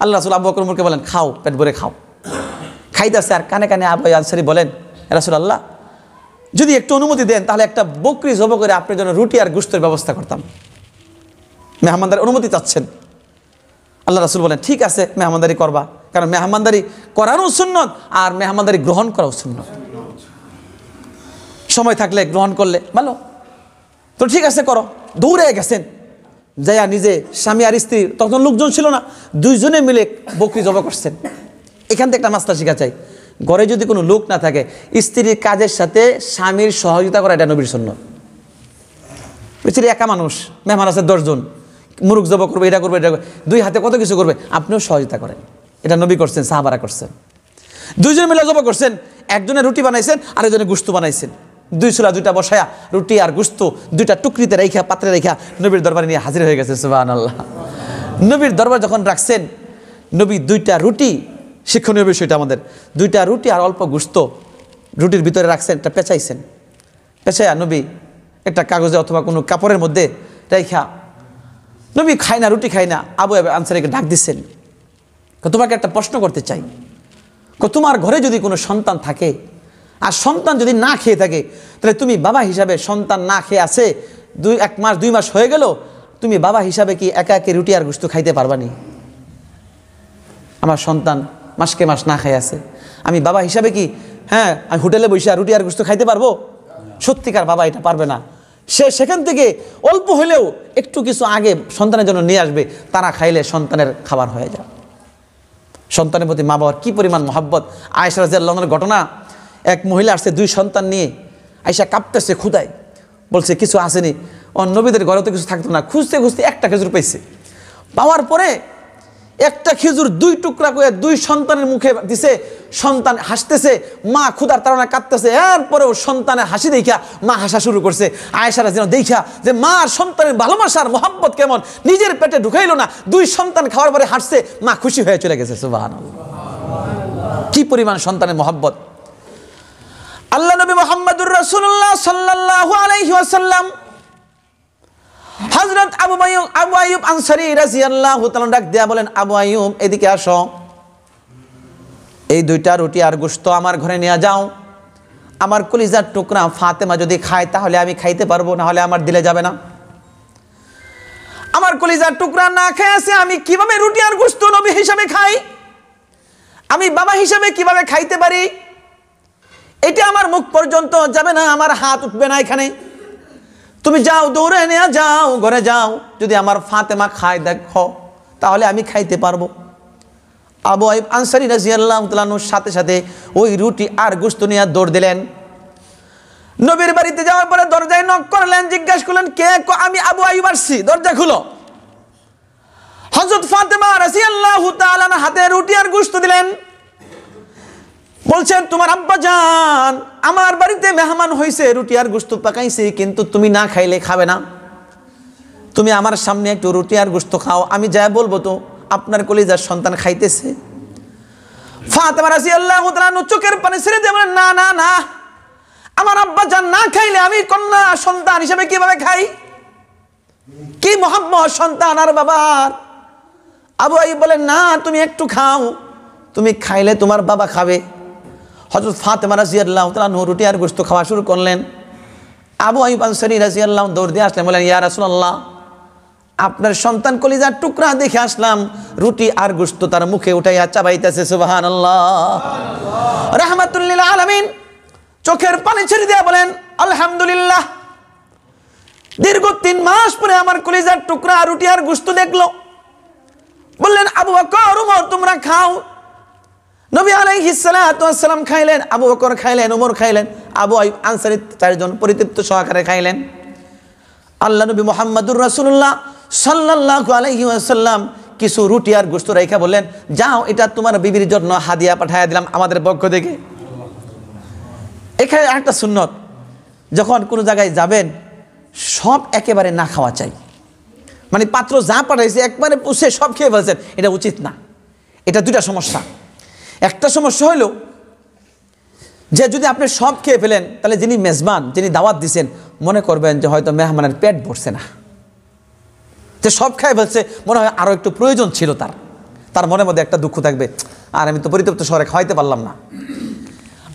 S1: আল্লাহ রাসূল আবু বকর উমরকে বলেন, খাও, পেট ভরে খাও। খাইতেছে আর কানে কানে আবু আইয়ুব আনসারী বলেন, ইয়া রাসূলুল্লাহ, যদি একটু অনুমতি দেন তাহলে একটা বকরি জবাই করে আপনার জন্য রুটি আর গোশতের ব্যবস্থা করতাম। মেহমানদারি অনুমতি চাচ্ছেন। আল্লাহ রাসূল বলেন, ঠিক আছে, মেহমানদারি করবা, কারণ মেহমানদারি করারও সুন্নত আর মেহমানদারি গ্রহণ করাও সুন্নত। সময় থাকলে গ্রহণ করলে ভালো, তো ঠিক আছে করো। দৌড়ে গেছেন, যাইয়া নিজে স্বামী আর স্ত্রী, তখন লোকজন ছিল না, 2 জনে মিলে বকরি জবাই করছেন। এখান থেকে একটা মাসলা শিখা চাই, ঘরে যদি কোনো লোক না থাকে, স্ত্রীর কাজের সাথে স্বামীর সহযোগিতা করা, এটা নবীর সুন্নাত। স্ত্রী একা মানুষ, মেহমান আছে 10 জন, মুরগ জবাই করবে, এটা করবে, এটা করবে, 2 হাতে কত কিছু করবে, আপনিও সহযোগিতা করেন। এটা নবী করছেন, সাহাবারা করছেন। 2 জন মিলে জবাই করছেন, একজনে রুটি বানাইছেন, আরেকজনে গোশত বানাইছেন। 2 চুলা 2টা বসায়া রুটি আর গোশত 2টা টুকরিতে রেখা, পাত্রে রেখা নবীর দরবারে নিয়ে হাজির হয়ে গেছে। সুবহানাল্লাহ। নবীর দরবার যখন রাখছেন, নবী 2টা রুটি, শিক্ষণীয় বিষয়টা আমাদের, 2টা রুটি আর অল্প গোশত রুটির ভিতরে রাখছেন, একটা পেঁচাইছেন। পেঁচাইয়া নবী একটা কাগজে অথবা কোনো কাপড়ের মধ্যে রেখা, নবী খায় না, রুটি খায় না, আবু আইয়ুব আনসারীকে ডাক দিচ্ছেন, তোমাকে একটা প্রশ্ন করতে চাই, তোমার ঘরে যদি কোনো সন্তান থাকে আর সন্তান যদি না খেয়ে থাকে, তাহলে তুমি বাবা হিসাবে, সন্তান না খেয়ে আছে 1 মাস 2 মাস হয়ে গেল, তুমি বাবা হিসাবে কি একা একা রুটি আর গোশত খাইতে পারবানি? আমার সন্তান মাসকে মাস না খেয়ে আছে, আমি বাবা হিসাবে কি আমি হোটেলে বসে রুটি আর গোশত খাইতে পারবো? সত্যিকার বাবা এটা পারবে না। সে সেখান থেকে অল্প হলেও একটু কিছু আগে সন্তানের জন্য নিয়ে আসবে, তারা খাইলে সন্তানের খাবার হয়ে যায়। সন্তানের প্রতি মা বাবার কী পরিমাণ মহাব্বত। আয়েশা রাদিয়াল্লাহু আনহার ঘটনা, এক মহিলা আসছে 2 সন্তান নিয়ে, আয়েশা কাঁপতেছে ক্ষুধায়, বলছে কিছু আসেনি। নবীদের ঘরে তো কিছু থাকতো না, খুঁজতে খুঁজতে একটা খেজুর পাইছে। পাওয়ার পরে একটা খেজুর 2 টুকরা করে 2 সন্তানের মুখে দিছে। সন্তান হাসতেছে, মা ক্ষুধার তাড়না কাঁদতেছে। এরপরেও সন্তানের হাসি দেখা মা হাসা শুরু করছে। আয়েশা রাদিয়াল্লাহু আনহা দেখা যে মা আর সন্তানের ভালোবাসার মহব্বত কেমন, নিজের পেটে ঢুকাইলো না, 2 সন্তান খাওয়ার পরে হাসছে, মা খুশি হয়ে চলে গেছে। সুবহানাল্লাহ, কি পরিমাণ সন্তানের মহব্বত। আল্লাহ নবী মুহাম্মদুর রাসূলুল্লাহ সাল্লাল্লাহু আলাইহি ওয়াসাল্লাম হযরত আবু আইয়ুব আনসারী রাদিয়াল্লাহু তাআলা ডাক দেয়া বলেন, আবু আইয়ুব এদিকে আসো, এই 2টা রুটি আর গোশত আমার ঘরে নিয়ে যাও। আমার কলিজার টুকরা ফাতেমা যদি খায় তাহলে আমি খাইতে পারবো, না হলে আমার দিলে যাবে না। আমার কলিজার টুকরা না খেয়ে আছে, আমি কিভাবে রুটি আর গোশত নবী হিসাবে খাই? আমি বাবা হিসাবে কিভাবে খাইতে পারি? এটা আমার মুখ পর্যন্ত যাবে না, আমার হাত উঠবে না এখানে। তুমি যাও, দৌড়ে নিয়ে যাও, ঘরে যাও, যদি আমার ফাতেমা খায় দেখো তাহলে আমি খাইতে পারবো। আবু আইয়ুব আনসারী রাদিয়াল্লাহু তাআলা সাথে সাথে ওই রুটি আর গোশত নিয়ে দৌড় দিলেন। নবীর বাড়িতে যাওয়ার পরে দরজায় নক করলেন, জিজ্ঞাসা করলেন কে? আমি আবু আইয়ুব আসছি, দরজা খুলো। হযরত ফাতেমা রাদিয়াল্লাহু তাআলা হাতে রুটি আর গোশত দিলেন, বলছেন তোমার আব্বা জান আমার বাড়িতে মেহমান হয়েছে, রুটি আর গোশত পাকাইছে, কিন্তু তুমি না খাইলে খাবে না। তুমি আমার সামনে একটু রুটি আর গোশত খাও, আমি যা বলবো তো আপনার কলিজার সন্তান খাইতেছে। ফাতেমা রাদিয়াল্লাহু তাআলা চোখের পানি ছেড়ে দিয়ে বলেন, না না না, আমার আব্বা জান না খাইলে আমি কন্যা সন্তান হিসেবে কিভাবে খাই? কি মহব্বত সন্তান আর বাবার। আবু আইয়ুব বলেন, না তুমি একটু খাও, তুমি খাইলে তোমার বাবা খাবে। হযরত ফাতেমা রাদিয়াল্লাহু তাআলা রুটি আর গোশত খাওয়া শুরু করলেন। আবু আইয়ুব আনসারী রাদিয়াল্লাহু দৌড় দিয়ে আসলেন, বলেন ইয়া রাসূলুল্লাহ, আপনার সন্তান কলিজার টুকরা দেখে আসলাম, রুটি আর গোশত তার মুখে উঠাইয়া চাবাইতেছে। সুবহানাল্লাহ, রাহমাতুল লিল আলামিন চোখের পানি ছেড়ে দিয়ে বলেন আলহামদুলিল্লাহ। দীর্ঘ 3 মাস পরে আমার কলিজার টুকরা রুটি আর গোশত দেখলো। বললেন আবু বকর, উমর তোমরা খাও। নবী আলাইহিস সালাতু ওয়াস সালাম খাইলেন, আবু বকর খাইলেন, উমর খাইলেন, আবু আইয়ুব আনসারী 4 জন পরিতৃপ্ত সহকারে খাইলেন। আল্লাহ নবী মুহাম্মদুর রাসূলুল্লাহ সাল্লাল্লাহু আলাইহি ওয়াসাল্লাম কিছু রুটি আর গোশত রাইখা বললেন, যাও এটা তোমার বিবির জন্য হাদিয়া পাঠাইয়া দিলাম আমাদের পক্ষ থেকে। এখানে একটা সুন্নত, যখন কোনো জায়গায় যাবেন সব একেবারে না খাওয়া চাই। মানে পাত্র যা পাঠাইছে একবারে পুষে সব খেয়ে ফেলছেন, এটা উচিত না। এটা 2টা সমস্যা। একটা সমস্যা হলো যে যদি আপনি সব খেয়ে ফেলেন তাহলে যিনি মেজবান, যিনি দাওয়াত দিচ্ছেন, মনে করবেন যে হয়তো মেহমানের পেট ভরছে না, যে সব খেয়ে ফেলছে, মনে হয় আরও একটু প্রয়োজন ছিল তার মনের মধ্যে একটা দুঃখ থাকবে, আর আমি তো পরিতৃপ্ত শহরে খাওয়াইতে পারলাম না।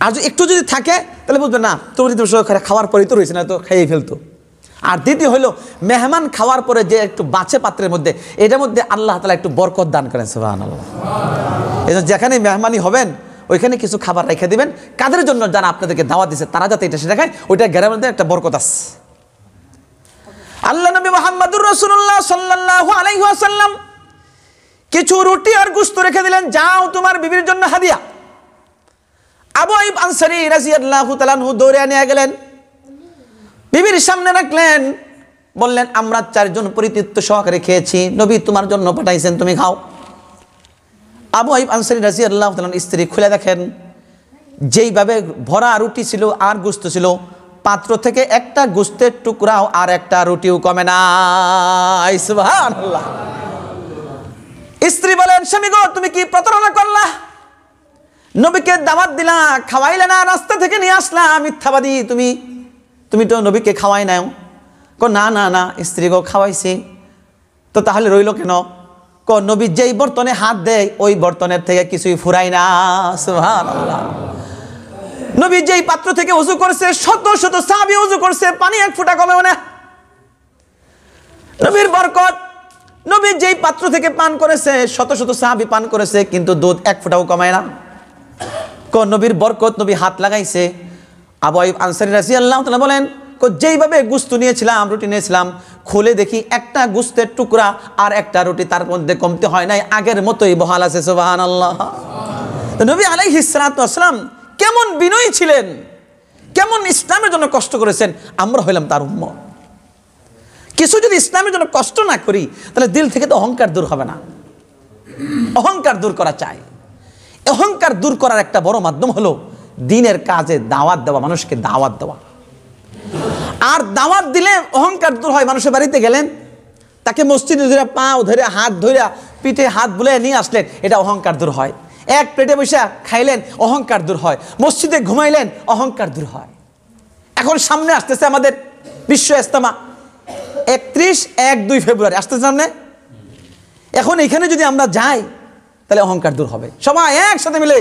S1: আর একটু যদি থাকে তাহলে বুঝবেন না, তো পরিতৃপ্ত শহরে খাওয়ার পরেই তো রয়েছে, না তো খেয়েই ফেলতো। আর দ্বিতীয় হলো মেহমান খাওয়ার পরে যে একটু বাঁচে পাত্রের মধ্যে, এটার মধ্যে আল্লাহ তাআলা একটু বরকত দান করেন। সুবহানাল্লাহ। এই জন্য যেখানে মেহমানি হবেন ওইখানে কিছু খাবার রেখে দিবেন, কাদের জন্য যারা আপনাদেরকে দাওয়াত দিচ্ছে তারা যাতে এটা সেটা খায়, ওইটা গ্যারের মধ্যে একটা বরকত আছে। আল্লাহ নবী মুহাম্মদুর রাসূলুল্লাহ সাল্লাল্লাহু আলাইহি ওয়াসাল্লাম কিছু রুটি আর গোশত রেখে দিলেন, যাও তোমার বিবির জন্য হাদিয়া। আবু আইয়ুব আনসারী রাদিয়াল্লাহু তাআলা দৌড়ে নিয়ে গেলেন, বিবির সামনে রাখলেন, বললেন আমরা 4 জন পরিতৃপ্ত সহকারে খেয়েছি, নবী তোমার জন্য পাঠাইছেন, তুমি খাও। আবু আইয়ুব আনসারী রাদিয়াল্লাহু তাআলা স্ত্রী খুলে দেখেন যেইভাবে ভরা রুটি ছিল আর গোশত ছিল, পাত্র থেকে একটা গোশতের টুকরাও আর একটা রুটিও কমে না। সুবহানাল্লাহ। স্ত্রী বলেন, স্বামী গো তুমি কি প্রতারণা করলা? নবীকে দাওয়াত দিলা, খাওয়াইলে না, রাস্তা থেকে নিয়ে আসলা, মিথ্যাবাদী তুমি তো নবীকে খাওয়াই নাও। না না না স্ত্রী গো খাওয়াইছি। তো তাহলে রইল কেন? নবী যেই বর্তনে হাত দেয় ওই বর্তনের থেকে কিছুই ফুরাই না। সুবহানাল্লাহ। নবী যেই পাত্র থেকে ওযু করছে শত শত সাহাবী ওযু করছে, পানি এক ফোঁটা কমেও না। নবীর বরকত, নবী যেই পাত্র থেকে পান করেছে শত শত সাহাবী পান করেছে, কিন্তু দুধ এক ফোঁটাও কমায় না। নবীর বরকত, নবী হাত লাগাইছে। আবু আইয়ুব আনসারী রাদিয়াল্লাহু তাআলা বলেন, যেইভাবে গোস্ত নিয়েছিলাম, রুটি নিয়েছিলাম, খুলে দেখি একটা গোস্তের টুকরা আর একটা রুটি তার মধ্যে কমতে হয় নাই, আগের মতোই বহাল আছে। সুবহানাল্লাহ। তো নবী আলাইহিস সালাতু ওয়াস সালাম কেমন বিনয়ী ছিলেন, কেমন ইসলামের জন্য কষ্ট করেছেন। আমরা হইলাম তার উম্মত। কিছু যদি ইসলামের জন্য কষ্ট না করি তাহলে দিল থেকে তো অহংকার দূর হবে না। অহংকার দূর করা চাই। অহংকার দূর করার একটা বড় মাধ্যম হলো দ্বীনের কাজে দাওয়াত দেওয়া, মানুষকে দাওয়াত দেওয়া। আর দাওয়াত দিলে অহংকার দূর হয়। মানুষের বাড়িতে গেলেন, তাকে মসজিদে ধরে পাও ধরে হাত ধরে পিঠে হাত বুলে নিয়ে আসলেন, এটা অহংকার দূর হয়। এক প্লেটে বসে খাইলেন, অহংকার দূর হয়। মসজিদে ঘুমাইলেন, অহংকার দূর হয়। এখন সামনে আসতেছে আমাদের বিশ্ব ইজতেমা, 31-1-2 ফেব্রুয়ারি আসতেছে সামনে। এখন এখানে যদি আমরা যাই তাহলে অহংকার দূর হবে। সবাই একসাথে মিলে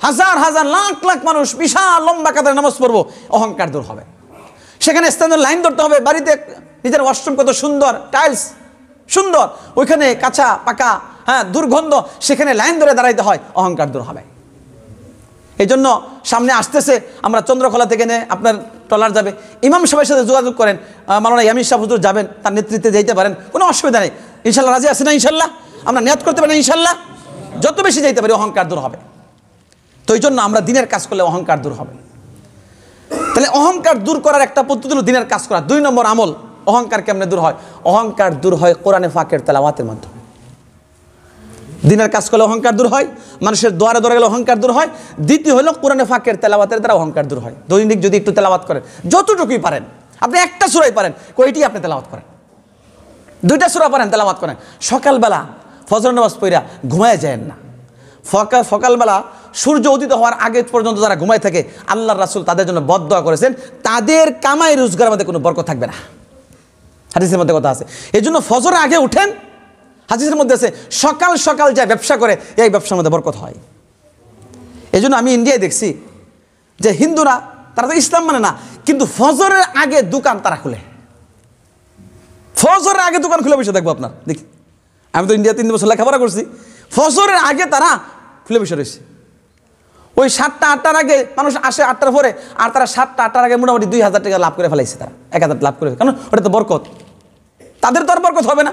S1: হাজার হাজার লাখ লাখ মানুষ বিশাল লম্বা কাতারে নামাজ পড়বো, অহংকার দূর হবে। সেখানে স্থানীয় লাইন ধরতে হবে। বাড়িতে নিজের ওয়াশরুম কত সুন্দর, টাইলস সুন্দর, ওইখানে কাঁচা পাকা দুর্গন্ধ, সেখানে লাইন ধরে দাঁড়াইতে হয়, অহংকার দূর হবে। এই জন্য সামনে আসতেছে, আমরা চন্দ্রকলা থেকে আপনার ট্রলার যাবে, ইমাম সাহেবের সাথে যোগাযোগ করেন, মাওলানা ইয়ামিন সাহেব হুজুর যাবেন, তার নেতৃত্বে যেতে পারেন, কোনো অসুবিধা নেই। ইনশাল্লাহ রাজি আছে না? ইনশাল্লাহ আমরা নিয়ত করতে পারি ইনশাল্লাহ। যত বেশি যাইতে পারি অহংকার দূর হবে। তো এই জন্য আমরা দিনের কাজ করলে অহংকার দূর হবে। তাহলে অহংকার দূর করার একটা পদ্ধতি হলো দিনের কাজ করা। 2 নম্বর আমল অহংকার কেমনে দূর হয়? অহংকার দূর হয় কোরআনে পাকের তেলাওয়াতের মাধ্যমে। দিনের কাজ করলে অহংকার দূর হয়, মানুষের দোয়ারে দোয়ারে গেলে অহংকার দূর হয়। দ্বিতীয় হলো কোরআনে পাকের তেলাওয়াতের দ্বারা অহংকার দূর হয়। দৈনিক যদি একটু তেলাওয়াত করেন, যতটুকুই পারেন, আপনি একটা সূরাই পারেন, কয়টি আপনি তেলাওয়াত করেন, 2টা সূরা পারেন, তেলাওয়াত করেন। সকালবেলা ফজর নামাজ পড়া ঘুমায় যায়েন না। সকালবেলা সূর্য উদিত হওয়ার আগে পর্যন্ত যারা ঘুমায় থাকে, আল্লাহর রাসূল তাদের জন্য বদদোয়া করেছেন, তাদের কামাই রোজগারের মধ্যে কোনো বরকত থাকবে না। হাদিসের মধ্যে কথা আছে। এই জন্য ফজরের আগে উঠেন। হাদিসের মধ্যে আছে সকাল সকাল যা ব্যবসা করে এই ব্যবসার মধ্যে বরকত হয়। এই জন্য আমি ইন্ডিয়ায় দেখছি যে হিন্দুরা, তারা তো ইসলাম মানে না, কিন্তু ফজরের আগে দোকান তারা খুলে। ফজরের আগে দোকান খুলে বসে দেখবো আপনার, দেখি। আমি তো ইন্ডিয়া 3 বছর লেখাপড়া করছি। ফজরের আগে তারা খুলে বসে রয়েছে। ওই 7টা 8টার আগে মানুষ আসে, 8টার পরে, আর তারা 7টা 8টার আগে মোটামুটি 2000 টাকা লাভ করে ফেলাইছে। তারা 1000 লাভ করে, কারণ ওটা তো বরকত। তাদের তো আর বরকত হবে না।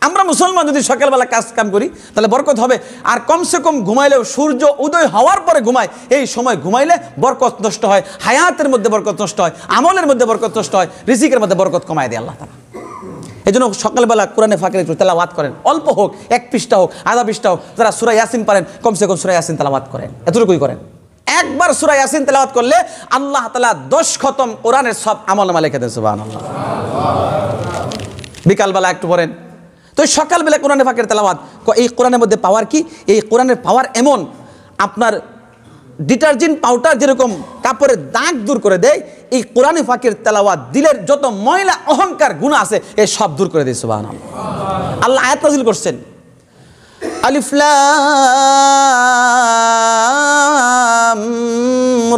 S1: আমরা মুসলমান যদি সকালবেলা কাজ কাম করি তাহলে বরকত হবে। আর কমসে কম ঘুমাইলেও সূর্য উদয় হওয়ার পরে ঘুমায়, এই সময় ঘুমাইলে বরকত নষ্ট হয়, হায়াতের মধ্যে বরকত নষ্ট হয়, আমলের মধ্যে বরকত নষ্ট হয়, রিজিকের মধ্যে বরকত কমায় দেয় আল্লাহ তাআলা। এই জন্য সকালবেলা কোরআনে পাকের একটু তেলাওয়াত করেন, অল্প হোক, 1 পৃষ্ঠা হোক, আধা পৃষ্ঠা হোক। যারা সূরা ইয়াসিন পারেন কমসে কম সূরা ইয়াসিন তেলাওয়াত করেন, এতটুকুই করেন। একবার সূরা ইয়াসিন তেলাওয়াত করলে আল্লাহ তাআলা 10 খতম কোরআনের সব আমলনামা লিখে দেন। সুবহানাল্লাহ। বিকালবেলা একটু পড়েন। তো সকালবেলা কোরআনে পাকের তেলাওয়াত, এই কোরআনের মধ্যে পাওয়ার কি? এই কোরআনের পাওয়ার এমন, আপনার ডিটারজেন্ট পাউডার যেরকম কাপড়ের দাগ দূর করে দেয়, এই কোরআনে পাকের তেলাওয়াত দিলের যত ময়লা অহংকার গুনাহ আছে এই সব দূর করে দেয়। সুবহানাল্লাহ। আল্লাহ আয়াত নাযিল করছেন, আলিফ লাম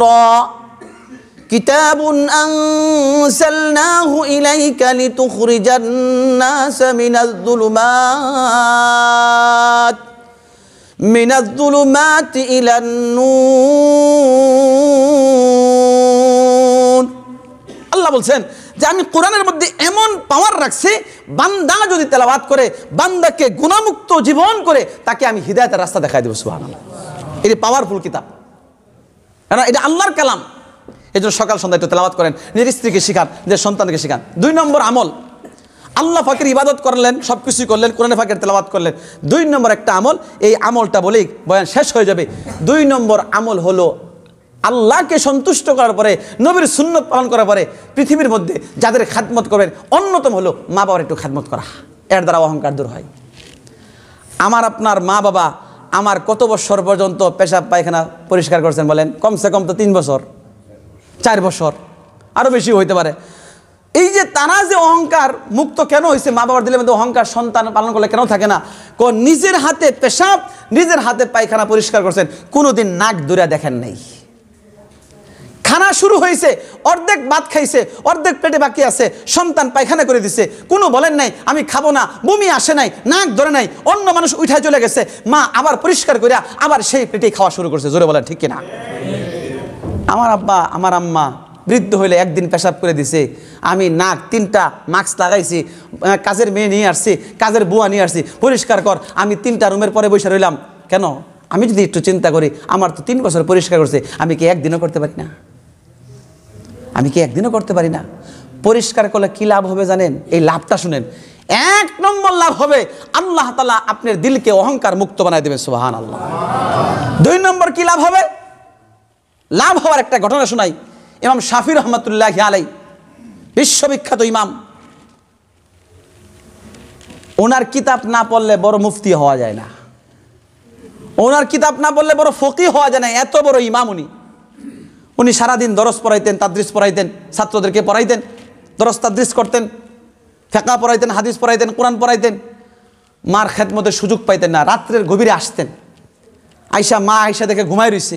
S1: রা কিতাবুন আনজালনাহু ইলাইকা লিতুখরিজান নাস মিনাজ যুলুমাতি ইলান নূর। আল্লাহ বলছেন যে আমি কোরআনের মধ্যে এমন পাওয়ার রাখছি, বান্দা যদি তেলাওয়াত করে, বান্দাকে গুনাহমুক্ত জীবন করে, তাকে আমি হিদায়াতের রাস্তা দেখাই দেব। সুবহানাল্লাহ। এটা পাওয়ারফুল কিতাব, কারণ এটা আল্লাহর কালাম। এই জন্য সকাল সন্ধ্যা একটু তেলাওয়াত করেন, নিজের স্ত্রীকে শিখান, নিজের সন্তানকে শিখান। 2 নম্বর আমল, আল্লাহ পাকের ইবাদত করলেন, সব কিছুই করলেন, কোরআনে পাকের তেলাওয়াত করলেন। 2 নম্বর একটা আমল, এই আমলটা বলেই বয়ান শেষ হয়ে যাবে। 2 নম্বর আমল হলো আল্লাহকে সন্তুষ্ট করার পরে, নবীর সুন্নত পালন করার পরে পৃথিবীর মধ্যে যাদের খাদমত করবেন, অন্যতম হলো মা বাবার একটু খাদমত করা। এর দ্বারা অহংকার দূর হয়। আমার আপনার মা বাবা আমার কত বছর পর্যন্ত পেশাব পায়খানা পরিষ্কার করছেন বলেন? কমসে কম তো 3 বছর, 4 বছর, আরও বেশি হইতে পারে। এই যে তারা যে অহংকার মুক্ত কেন হয়েছে, মা বাবার দিলের মধ্যে অহংকার সন্তান পালন করলে কেন থাকে না? নিজের হাতে পেশাব, নিজের হাতে পায়খানা পরিষ্কার করছেন, কোনোদিন নাক দূরে দেখেন নাই। খানা শুরু হয়েছে, অর্ধেক ভাত খাইছে, অর্ধেক পেটে বাকি আছে, সন্তান পায়খানা করে দিছে, কোনো বলেন নাই আমি খাবো না, বমি আসে নাই, নাক ধরে নাই, অন্য মানুষ উঠায় চলে গেছে, মা আবার পরিষ্কার করে আবার সেই পেটেই খাওয়া শুরু করছে। জোরে বলেন ঠিক কিনা? আমার আব্বা আমার আম্মা বৃদ্ধ হইলে একদিন পেশাব করে দিছে, আমি নাক 3টা মাস্ক লাগাইছি, কাজের মেয়ে নিয়ে আসছি, কাজের বুয়া নিয়ে আসছি, পরিষ্কার কর। আমি 3টা রুমের পরে বসে রইলাম কেন? আমি যদি একটু চিন্তা করি, আমার তো 3 বছর পরিষ্কার করছে, আমি কি একদিনও করতে পারি না? আমি কি একদিনও করতে পারি না? পরিষ্কার করলে কি লাভ হবে জানেন? এই লাভটা শুনেন। 1 নম্বর লাভ হবে, আল্লাহ তাআলা আপনার দিলকে অহংকার মুক্ত বানায় দেবে, সুবহানাল্লাহ। 2 নম্বর কি লাভ হবে? লাভ হওয়ার একটা ঘটনা শোনাই। ইমাম শাফি রহমাতুল্লাহি আলাইহি, বিশ্ববিখ্যাত ইমাম, ওনার কিতাব না পড়লে বড় মুফতি হওয়া যায় না, ওনার কিতাব না পড়লে বড় ফকিহ হওয়া যায় না, এত বড় ইমাম উনি সারাদিন দরস পড়াইতেন, তাদরিস পড়াইতেন, ছাত্রদেরকে পড়াইতেন, দরস তাদরিস করতেন, ফিকহ পড়াইতেন, হাদিস পড়াইতেন, কোরআন পড়াইতেন। মার খেদমতের সুযোগ পাইতেন না, রাত্রের গভীরে আসতেন, মা আয়সা দেখে ঘুমাই রইছে,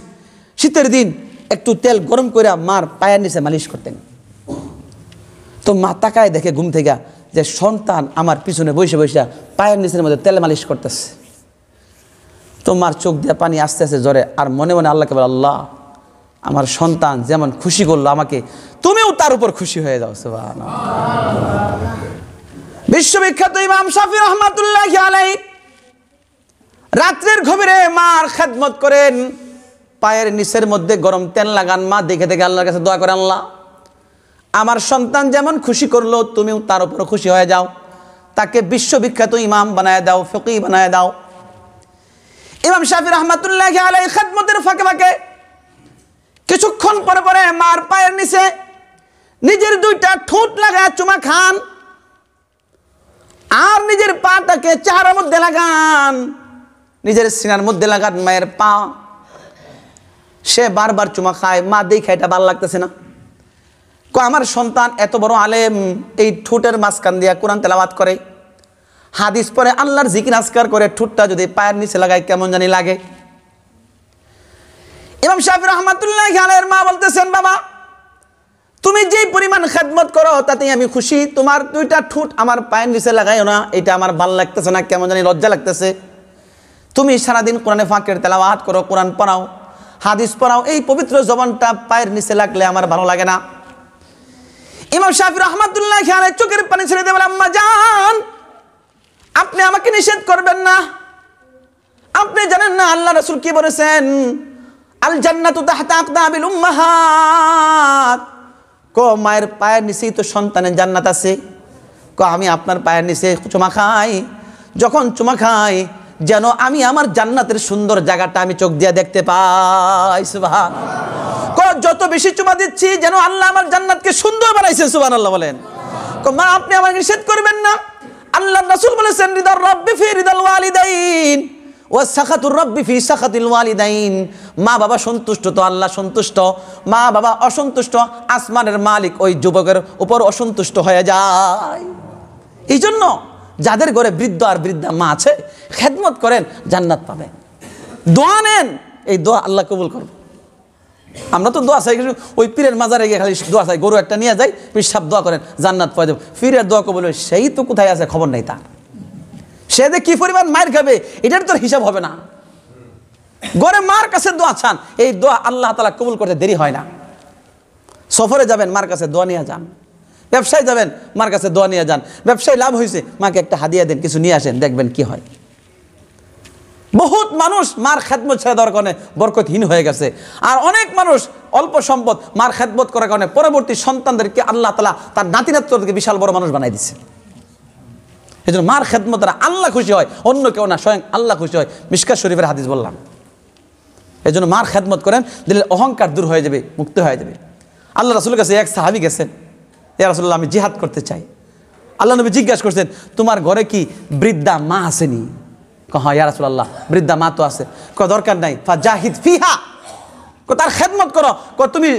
S1: শীতের দিন একটু তেল গরম করে মার পায়ের নিচে মালিশ করতেন। তো মা তাকায় দেখে ঘুম থেকে যে সন্তান আমার পিছনে বসে বসে পায়ের নিচের মধ্যে তেল মালিশ করতেছে। তো মার চোখ দিয়ে পানি আস্তে আস্তে ঝরে, আর মনে মনে আল্লাহকে বলে, আল্লাহ, আমার সন্তান যেমন খুশি করলো আমাকে, তুমিও তার উপর খুশি হয়ে যাও, সুবহানাল্লাহ। বিশ্ববিখ্যাত ইমাম শাফি রহমাতুল্লাহি আলাইহি রাত্রের গভীরে মার খেদমত করেন, পায়ের নিচের মধ্যে গরম তেল লাগান। মা দেখে দেখে আল্লাহর কাছে দোয়া করে, আল্লাহ, আমার সন্তান যেমন খুশি করলো তুমিও তার উপর খুশি হয়ে যাও, তাকে বিশ্ববিখ্যাত ইমাম বানায় দাও, ফকিহ বানায় দাও। ইমাম শাফি রহমাতুল্লাহি আলাইহি খেদমতের ফাঁকে ফাঁকে কিছুক্ষণ পরে পরে মার পায়ের নিচে নিজের 2টা ঠোঁট লাগায় চুমা খান, আর নিজের পাটাকে চেহারার মধ্যে লাগান, নিজের সিনার মধ্যে লাগান মায়ের পা। সে বারবার চুমা খায়, মা দেখে এটা ভালো লাগতেছে না। আমার সন্তান এত বড় আলেম, এই ঠোঁটের মাঝখান দিয়া কোরআন তেলাওয়াত করে, হাদিস পড়ে, আল্লাহর জিকির আজকার করে, ঠোঁটটা যদি পায়ের নিচে লাগায় কেমন জানি লাগে। ইমাম শাফি রহমাতুল্লাহি আলাইহির মা বলতেছেন, বাবা, তুমি যেই পরিমাণ খেদমত করো তাতেই আমি খুশি, তোমার 2টা ঠোঁট আমার পায়ের নিচে লাগাইও না, এটা আমার ভালো লাগতেছে না, কেমন জানি লজ্জা লাগতেছে। তুমি সারাদিন কোরআনে ফাঁকের তেলাওয়াত করো, কোরআন পড়াও, হাদিস পড়াও, এই পবিত্র জবানটা পায়ের নিচে লাগলে আমার ভালো লাগে না। ইমাম শাফি রহমাতুল্লাহি আলাইহি চোখের পানি ছেড়ে দিয়ে বলে, আম্মা জান, আপনি আমাকে নিষেধ করবেন না, আপনি জানেন না আল্লাহ রাসূল কি বলেছেন, আল জান্নাতু তাহতা আকদাবিল উম্মাহাত। মায়ের পায়ের নিচেই তো সন্তানের জান্নাত আছে। আমি আপনার পায়ের নিচে চুমা খাই, যখন চুমা খাই যেন আমি আমার জান্নাতের সুন্দর জায়গাটা আমি চোখ দিয়ে দেখতে পাই, সুবহানাল্লাহ। যত বেশি চুমা দিচ্ছি যেন আল্লাহ আমার জান্নাতকে সুন্দর বানাইছে, সুবহানাল্লাহ বলেন। মা, আপনি আমাকে নিষেধ করবেন না, আল্লাহর রাসূল বলেছেন, রিদার রাব্বি ফি রিদাল ওয়ালিদাইন ওয়া সাখাতুর রাব্বি ফি সাখাতিল ওয়ালিদাইন। মা বাবা সন্তুষ্ট তো আল্লাহ সন্তুষ্ট, মা বাবা অসন্তুষ্ট আসমানের মালিক ওই যুবকের উপর অসন্তুষ্ট হয়ে যায়। এই জন্য যাদের ঘরে বৃদ্ধ আর বৃদ্ধা মা আছে, খেদমত করেন, জান্নাত পাবেন। দোয়া নেন, এই দোয়া আল্লাহ কবুল করবে। আমরা তো দোয়া চাই, ওই পীরের মাজারে গিয়ে খালি দোয়া চাই, গরু একটা নিয়ে যাই, পিসাব দোয়া করেন, জান্নাত পাওয়া যাবে। পীরের দোয়া কবুল হবে, সেই তো কোথায় আছে খবর নেই তার। সে যে কি পরিমাণ মায়ের খাবে এটার তোর হিসাব হবে না। গড়ে মার কাছে দোয়া চান, এই দোয়া আল্লাহ তাআলা কবুল করতে দেরি হয় না। সফরে যাবেন, মার কাছে দোয়া নিয়ে যান। ব্যবসায় যাবেন, মার কাছে দোয়া নিয়ে যান। ব্যবসায় লাভ হয়েছে, মাকে একটা হাদিয়া দেন, কিছু নিয়ে আসেন, দেখবেন কি হয়। বহুত মানুষ মার খেদমত ছেড়ে দেওয়ার কারণে বরকতহীন হয়ে গেছে, আর অনেক মানুষ অল্প সম্পদ মার খেদমত করার কারণে পরবর্তী সন্তানদেরকে আল্লাহ তাআলা তার নাতিনাতদেরকে বিশাল বড় মানুষ বানাই দিচ্ছে। এই জন্য মার খেদমত দ্বারা আল্লাহ খুশি হয়, অন্য কেউ না, স্বয়ং আল্লাহ খুশি হয়। মিশকাত শরীফের হাদিস বললাম। এই জন্য মার খেদমত করেন, দিলের অহংকার দূর হয়ে যাবে, মুক্ত হয়ে যাবে। আল্লাহ রাসূলের কাছে এক সাহাবী গেছেন, ইয়া রাসূলুল্লাহ, আমি জিহাদ করতে চাই। আল্লাহ নবী জিজ্ঞাসা করছেন, তোমার ঘরে কি বৃদ্ধা মা আসেনি? হ্যাঁ ইয়া রাসূলুল্লাহ, বৃদ্ধা মা তো আছে। দরকার নাই, ফাজাহিদ ফিহা, তার খেদমত করো। তুমি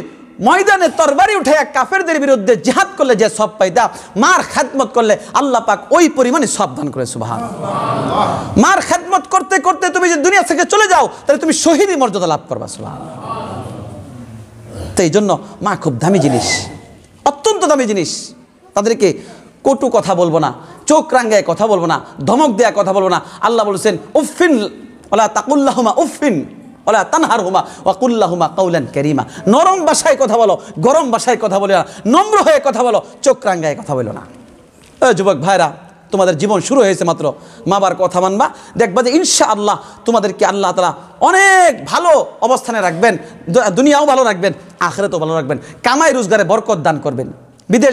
S1: ময়দানে তরবারি উঠে কাফেরদের বিরুদ্ধে জিহাদ করলে যে সব পাইতা, মার খেদমত করলে আল্লাহ পাক ওই পরিমাণে সব দান করে, সুবহানাল্লাহ। মার খেদমত করতে করতে তুমি যদি দুনিয়া থেকে চলে যাও, তাহলে তুমি শহীদের মর্যাদা লাভ করবা, সুবহানাল্লাহ। তো এই জন্য মা খুব দামি জিনিস, অত্যন্ত দামি জিনিস। তাদেরকে কটু কথা বলবো না, চোখ রাঙ্গায় কথা বলবো না, ধমক দেয়া কথা বলবো না। আল্লাহ বলেছেন, উফিন ওয়ালা তাকুল্লাহুমা উফিন ওয়ালা তানহারহুমা ওয়া কুল লাহুমা কাওলান কারীমা। নরম ভাষায় কথা বলো, গরম ভাষায় কথা বলো না, নম্র হয়ে কথা বলো, চোখ রাঙ্গায় কথা বলো না। যুবক ভাইরা, তোমাদের জীবন শুরু হয়েছে মাত্র, মা বাবার কথা মানবা, দেখবা যে ইনশাআল্লাহ তোমাদেরকে আল্লাহ তাআলা অনেক ভালো অবস্থানে রাখবেন, দুনিয়াও ভালো রাখবেন, আখিরাতেও ভালো রাখবেন, কামাই রোজগারে বরকত দান করবেন। বিদেশ